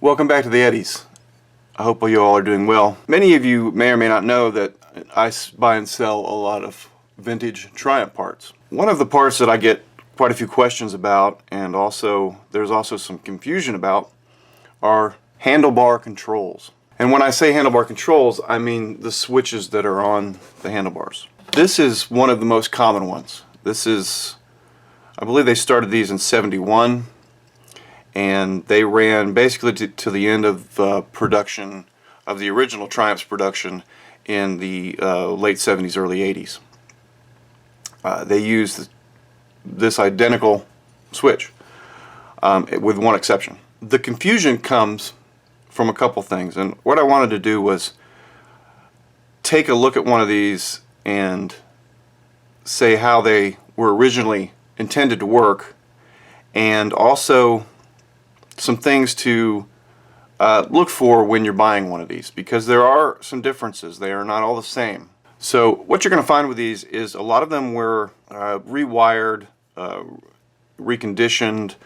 Welcome back to the Eddies. I hope you all are doing well. Many of you may or may not know that I buy and sell a lot of vintage Triumph parts. One of the parts that I get quite a few questions about, and there's also some confusion about, are handlebar controls. And when I say handlebar controls, I mean the switches that are on the handlebars. This is one of the most common ones. I believe they started these in '71. And they ran basically to the end of production of the original Triumph's production in the late '70s, early '80s. They used this identical switch with one exception. The confusion comes from a couple things, and what I wanted to do was take a look at one of these and say how they were originally intended to work, and also some things to look for when you're buying one of these, because there are some differences. They are not all the same. So what you're going to find with these is a lot of them were rewired, reconditioned,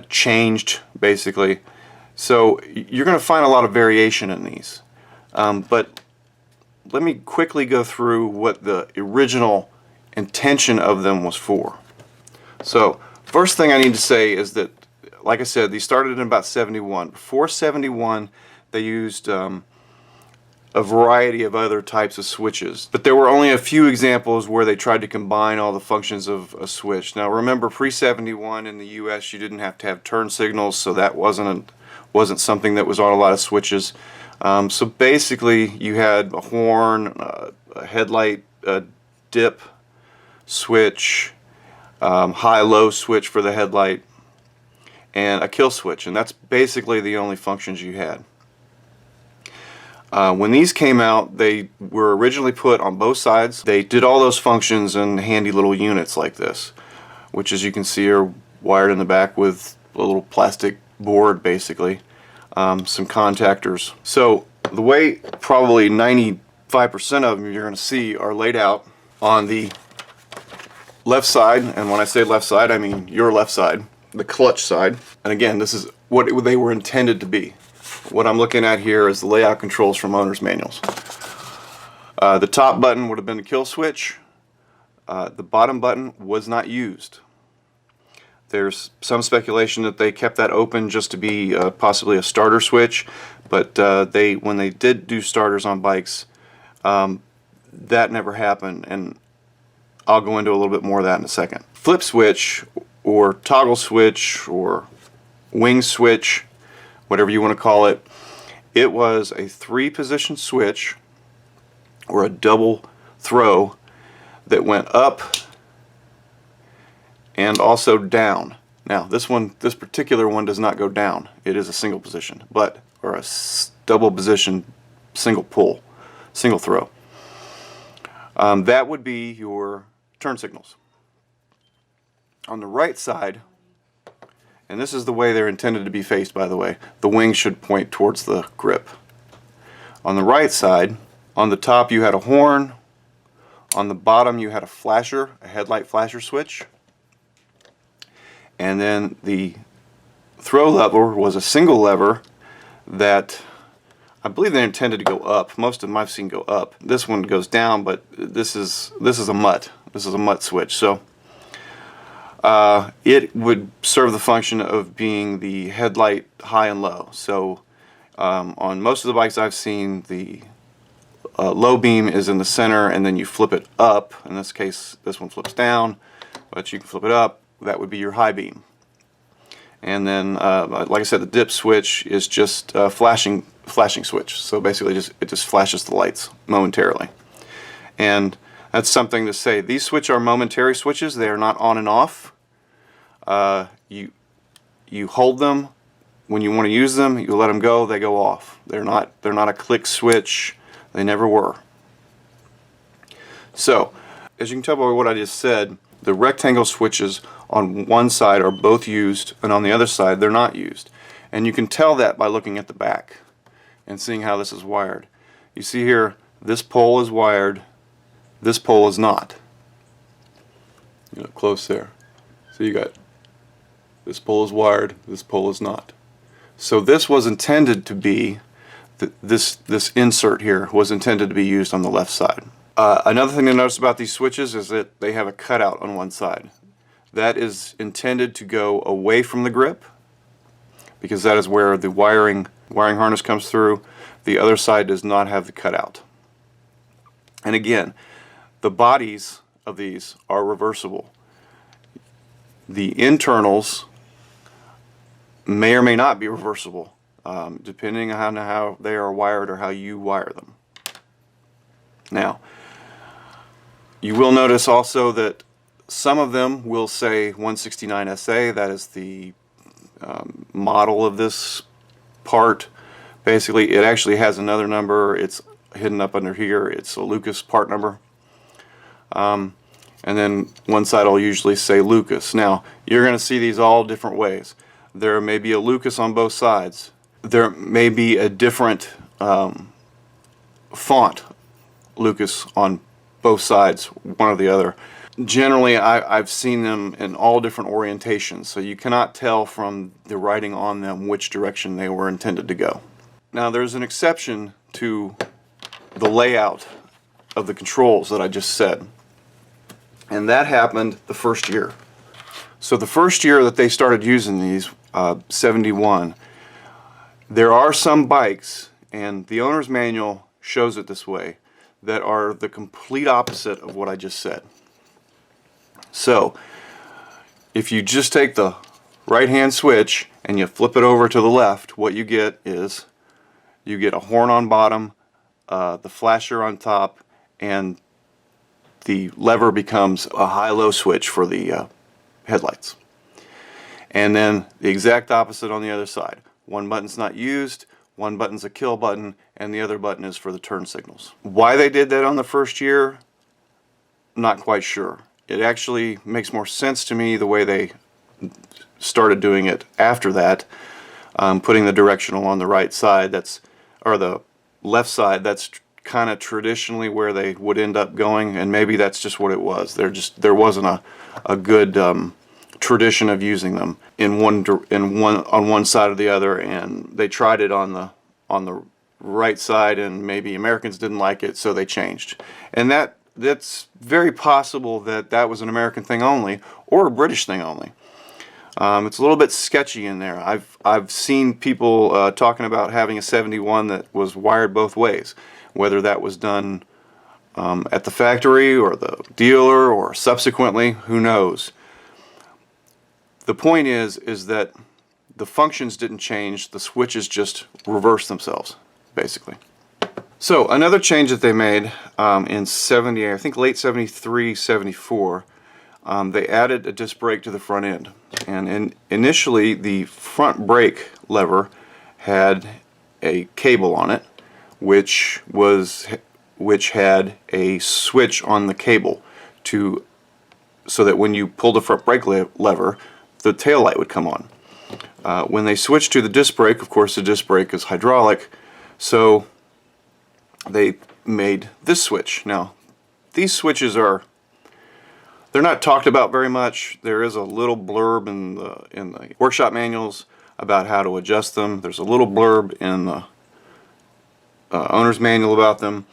changed basically. So you're going to find a lot of variation in these. But let me quickly go through what the original intention of them was for. So first thing I need to say is that, like I said, these started in about '71. Before '71, they used a variety of other types of switches. But there were only a few examples where they tried to combine all the functions of a switch. Now remember, pre-'71 in the US, you didn't have to have turn signals, so that wasn't something that was on a lot of switches. So basically, you had a horn, a headlight, a dip switch, high-low switch for the headlight, and a kill switch, and that's basically the only functions you had. When these came out, they were originally put on both sides. They did all those functions in handy little units like this, which, as you can see, are wired in the back with a little plastic board, basically, some contactors. So the way probably 95% of them you're going to see are laid out on the left side, and when I say left side, I mean your left side, the clutch side. And again, this is what they were intended to be. What I'm looking at here is the layout controls from owner's manuals. The top button would have been the kill switch. The bottom button was not used. There's some speculation that they kept that open just to be possibly a starter switch, but when they did do starters on bikes, that never happened, and I'll go into a little bit more of that in a second. Flip switch, or toggle switch, or wing switch, whatever you want to call it, it was a 3-position switch, or a double throw, that went up and also down. Now this particular one does not go down. It is a single position, or a double position, single pull, single throw. That would be your turn signals. On the right side, and this is the way they're intended to be faced, by the way, the wings should point towards the grip. On the right side, on the top you had a horn, on the bottom you had a flasher, a headlight flasher switch, and then the throw lever was a single lever that I believe they intended to go up. Most of them I've seen go up. This one goes down, but this is a mutt. This is a mutt switch. So it would serve the function of being the headlight high and low. So on most of the bikes I've seen, the low beam is in the center, and then you flip it up. In this case, this one flips down, but you can flip it up. That would be your high beam. And then, like I said, the dip switch is just a flashing switch. So basically, it just flashes the lights momentarily. And that's something to say. These switches are momentary switches. They are not on and off. You hold them when you want to use them. You let them go. They go off. They're not a click switch. They never were. So, as you can tell by what I just said, the rectangle switches on one side are both used, and on the other side they're not used. And you can tell that by looking at the back and seeing how this is wired. You see here, this pole is wired, this pole is not. You know, close there. So you got this pole is wired, this pole is not. So this was intended to be, this insert here was intended to be used on the left side. Another thing to notice about these switches is that they have a cutout on one side. That is intended to go away from the grip, because that is where the wiring harness comes through. The other side does not have the cutout. And again, the bodies of these are reversible. The internals may or may not be reversible, depending on how they are wired or how you wire them. Now, you will notice also that some of them will say 169SA. That is the model of this part. Basically, it actually has another number. It's hidden up under here. It's a Lucas part number. And then one side will usually say Lucas. Now, you're going to see these all different ways. There may be a Lucas on both sides. There may be a different font Lucas on both sides, one or the other. Generally, I've seen them in all different orientations, so you cannot tell from the writing on them which direction they were intended to go. Now, there's an exception to the layout of the controls that I just said, and that happened the first year. So the first year that they started using these, 71, there are some bikes, and the owner's manual shows it this way, that are the complete opposite of what I just said. So, if you just take the right hand switch and you flip it over to the left, what you get is, you get a horn on bottom, the flasher on top, and the lever becomes a high-low switch for the headlights. And then the exact opposite on the other side. One button's not used, one button's a kill button, and the other button is for the turn signals. Why they did that on the first year, not quite sure. It actually makes more sense to me the way they started doing it after that, putting the directional on the right side, or the left side. That's kind of traditionally where they would end up going, and maybe that's just what it was. There wasn't a good tradition of using them on one side or the other, and they tried it on the right side, and maybe Americans didn't like it, so they changed. And that's very possible that was an American thing only, or a British thing only. It's a little bit sketchy in there. I've seen people talking about having a 71 that was wired both ways, whether that was done at the factory or the dealer or subsequently, who knows. The point is that the functions didn't change, the switches just reversed themselves, basically. So another change that they made in I think late 73, 74, they added a disc brake to the front end. And initially the front brake lever had a cable on it, which had a switch on the cable so that when you pulled the front brake lever, the tail light would come on. When they switched to the disc brake, of course the disc brake is hydraulic, so they made this switch. Now, these switches they're not talked about very much. There is a little blurb in the workshop manuals about how to adjust them. There's a little blurb in the owner's manual about them,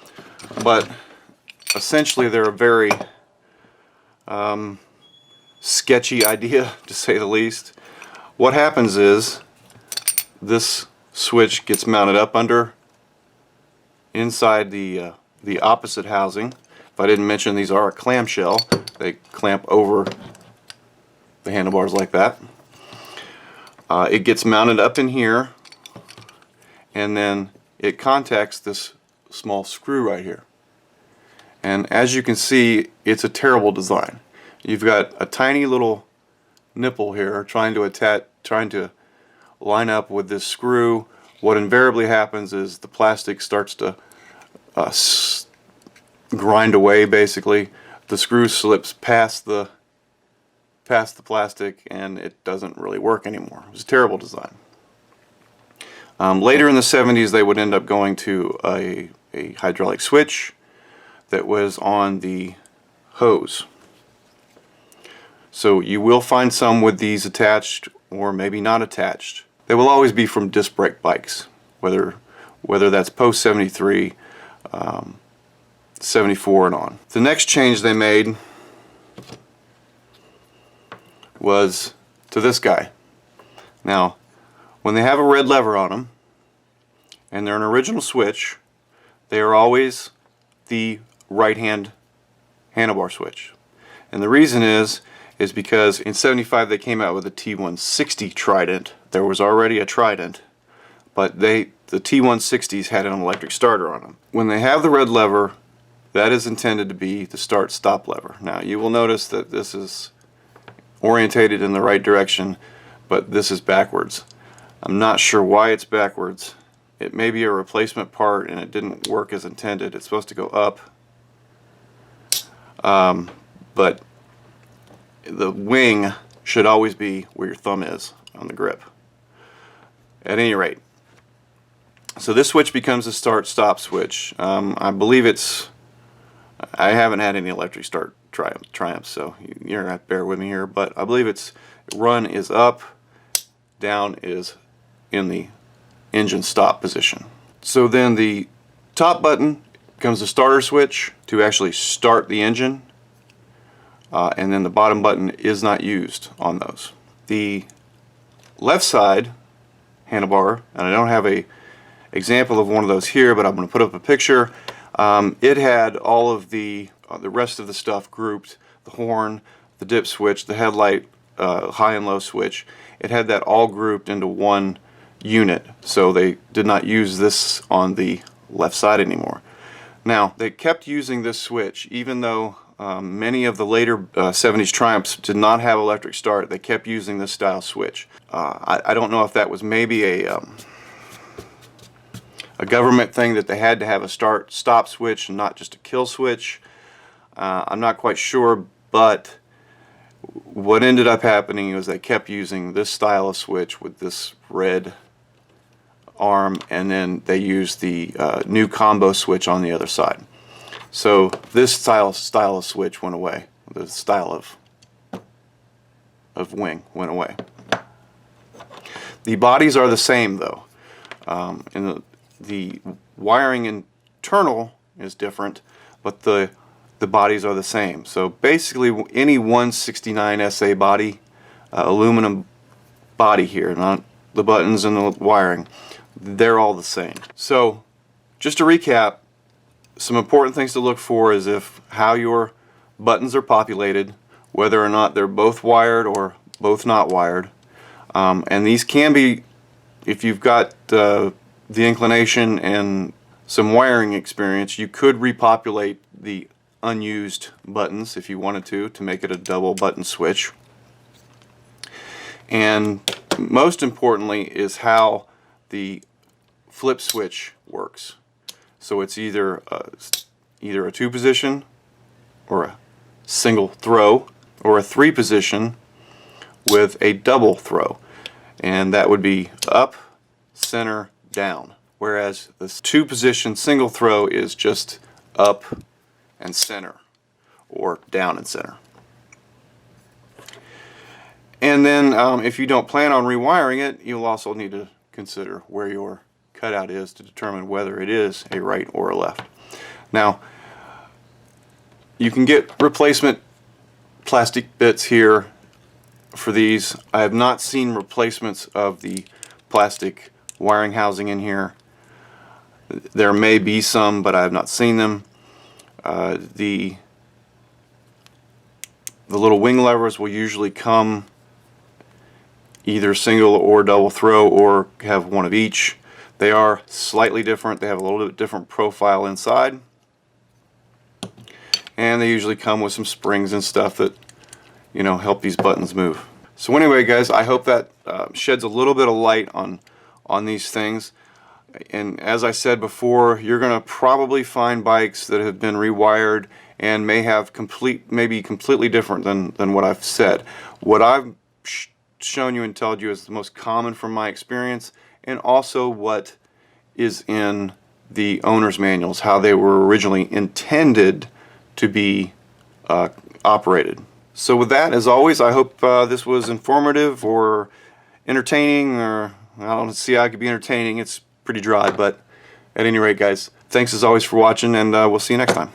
but essentially they're a very sketchy idea, to say the least. What happens is this switch gets mounted up inside the opposite housing. If I didn't mention, these are a clamshell. They clamp over the handlebars like that. It gets mounted up in here, and then it contacts this small screw right here. And as you can see, it's a terrible design. You've got a tiny little nipple here trying to line up with this screw. What invariably happens is the plastic starts to grind away, basically. The screw slips past the plastic, and it doesn't really work anymore. It was a terrible design. Later in the 70s, they would end up going to a hydraulic switch that was on the hose. So you will find some with these attached, or maybe not attached. they will always be from disc brake bikes, whether that's post 73, 74 and on. The next change they made was to this guy. Now, when they have a red lever on them, and they're an original switch, they are always the right-hand handlebar switch. And the reason is because in 75 they came out with a T160 Trident. There was already a Trident, but the T160s had an electric starter on them. When they have the red lever, that is intended to be the start-stop lever. Now you will notice that this is orientated in the right direction, but this is backwards. I'm not sure why it's backwards. It may be a replacement part and it didn't work as intended. It's supposed to go up, but the wing should always be where your thumb is on the grip. At any rate, so this switch becomes a start-stop switch. I believe I haven't had any electric start Triumphs, so you're gonna have to bear with me here, but I believe it's run is up, down is in the engine stop position. So then the top button becomes the starter switch to actually start the engine, and then the bottom button is not used on those. The left side handlebar, and I don't have a example of one of those here, but I'm going to put up a picture. It had all of the rest of the stuff grouped: the horn, the dip switch, the headlight, high and low switch. It had that all grouped into one unit, so they did not use this on the left side anymore. Now, they kept using this switch even though many of the later 70s Triumphs did not have electric start. They kept using this style switch. I don't know if that was maybe a government thing that they had to have a start-stop switch and not just a kill switch. I'm not quite sure, but what ended up happening was they kept using this style of switch with this red arm, and then they used the new combo switch on the other side. So this style of switch went away. The style of wing went away. The bodies are the same though, and the wiring internal is different, but the bodies are the same. So basically any 169 SA body, aluminum body here, not the buttons and the wiring, they're all the same. So just to recap, some important things to look for is how your buttons are populated, whether or not they're both wired or both not wired. And these can be, if you've got the inclination and some wiring experience, you could repopulate the unused buttons if you wanted to make it a double button switch. And most importantly is how the flip switch works. So it's either a 2-position or a single throw, or a 3-position with a double throw, and that would be up, center, down, whereas this 2-position single throw is just up and center, or down and center. And then if you don't plan on rewiring it, you'll also need to consider where your cutout is to determine whether it is a right or a left. Now, you can get replacement plastic bits here for these. I have not seen replacements of the plastic wiring housing in here. There may be some, but I have not seen them. The little wing levers will usually come either single or double throw, or have one of each. They are slightly different. They have a little bit different profile inside, and they usually come with some springs and stuff that, you know, help these buttons move. So anyway, guys, I hope that sheds a little bit of light on these things. And as I said before, you're going to probably find bikes that have been rewired and may have maybe completely different than what I've said. What I've shown you and told you is the most common from my experience, and also what is in the owner's manuals, how they were originally intended to be operated. So with that, as always, I hope this was informative or entertaining or I don't see how it could be entertaining. It's pretty dry, but at any rate, guys, thanks as always for watching, and we'll see you next time.